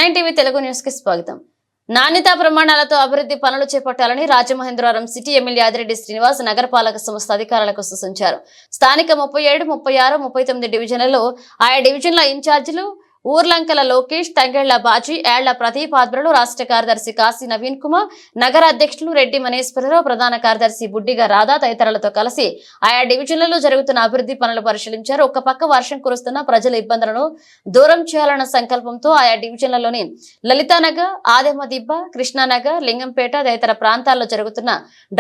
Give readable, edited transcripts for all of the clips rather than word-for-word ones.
N9 TV Telugu news కి స్వాగతం. నాణ్యతా ప్రమాణాలతో అభివృద్ధి పనులు చేపట్టాలని రాజమహేంద్రవరం సిటీ ఎమ్మెల్యే ఆదిరెడ్డి శ్రీనివాస్ నగరపాలక సంస్థ అధికారులకు సూచించారు. స్థానిక 37, 36, 39 డివిజన్లలో ఆయా డివిజన్ల ఇన్ఛార్జీలు ఊర్లంకల లోకేష్, తంగెళ్ల బాజీ, ఏళ్ల ప్రదీప్ ఆధ్వర్యంలో రాష్ట్ర కార్యదర్శి కాశీ నవీన్ కుమార్, నగర అధ్యక్షులు రెడ్డి మనేశ్వరరావు, ప్రధాన కార్యదర్శి బుడ్డిగా రాధా తదితరులతో కలిసి ఆయా డివిజన్లలో జరుగుతున్న అభివృద్ధి పనులు పరిశీలించారు. ఒక పక్క వర్షం కురుస్తున్న ప్రజల ఇబ్బందులను దూరం చేయాలన్న సంకల్పంతో ఆయా డివిజన్లలోని లలితానగర్, ఆదెమదిబ్బ, కృష్ణానగర్, లింగంపేట తదితర ప్రాంతాల్లో జరుగుతున్న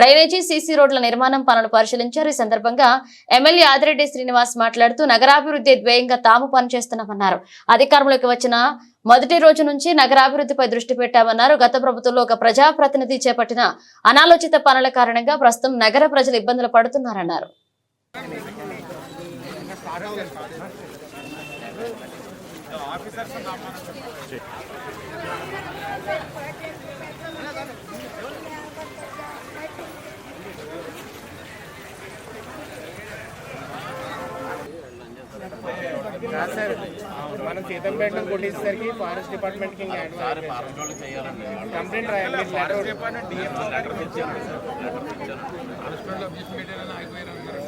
డ్రైనేజీ, సీసీ రోడ్ల నిర్మాణం పనులు పరిశీలించారు. ఈ సందర్భంగా ఎమ్మెల్యే ఆదిరెడ్డి శ్రీనివాస్ మాట్లాడుతూ నగరాభివృద్ధి ధ్యేయంగా తాము పనిచేస్తున్నామన్నారు. అధికారంలోకి వచ్చిన మొదటి రోజు నుంచి నగరాభివృద్ధిపై దృష్టి పెట్టామన్నారు. గత ప్రభుత్వంలో ఒక ప్రజాప్రతినిధి చేపట్టిన అనాలోచిత పనుల కారణంగా ప్రస్తుతం నగర ప్రజలు ఇబ్బందులు పడుతున్నారన్నారు. సార్ మనం సీతంపేటలో కొట్టేసరికి ఫారెస్ట్ డిపార్ట్మెంట్ కి కంప్లైంట్ రాయాలి.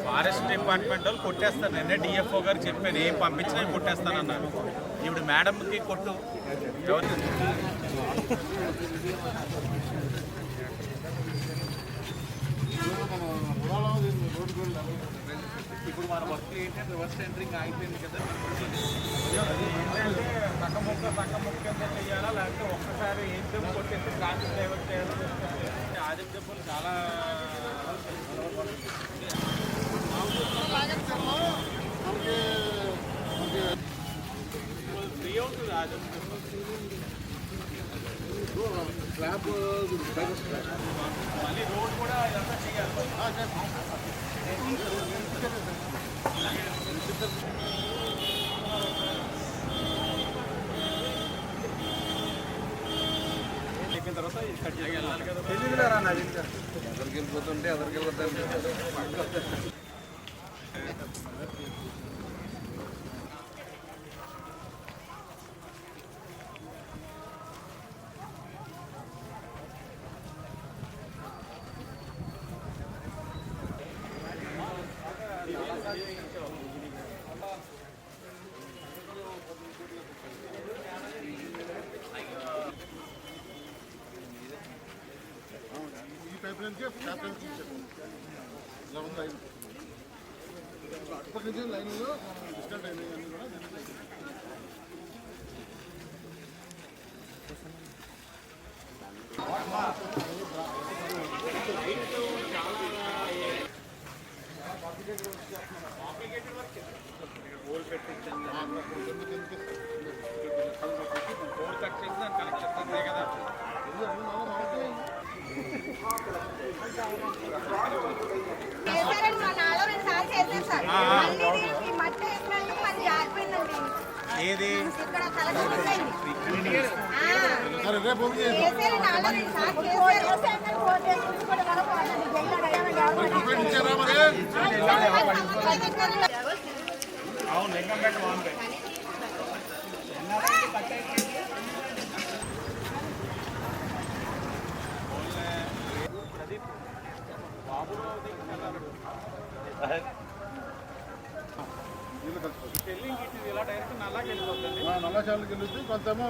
ఫారెస్ట్ డిపార్ట్మెంట్ వాళ్ళు కొట్టేస్తారు. నిన్నే డిఎఫ్ఓ గారు చెప్పాను, ఏం పంపించినా కొట్టేస్తానన్నారు. ఇప్పుడు మేడంకి కొట్టు ఇప్పుడు మన వర్క్ ఏంటంటే రివర్స్ సెంటరింగ్ అయిపోయింది కదా. పక్క ముక్క చేయాలా, లేకపోతే ఒక్కసారి ఏం దెబ్బ కొట్టేసి ట్రాఫిక్ డైవర్ట్ చేయాలి. ఆదిత్య దెబ్బలు చాలా ఫ్రీ అవుతుంది. ఆదిత్య స్లాబ్ మళ్ళీ రోడ్ కూడా ఇదంతా చేయాలి. చెప్పిన తర్వాత కట్ చేయాలి కదా. ఎదరికి వెళ్ళిపోతుంటే ఎదరికి వెళ్ళిపోతారు. అప్పటి నుంచి లైన్లో డిస్కౌంట్ అయినాయి కూడా. హోల్ పెట్టించండి, హోల్ కట్ చేసి దాన్ని కనెక్ట్ చేస్తుంది కదా. ఏది అవును లింగంపేట బాగుంటాయి. నల్లచాలకి వెళ్ళి కొంచెము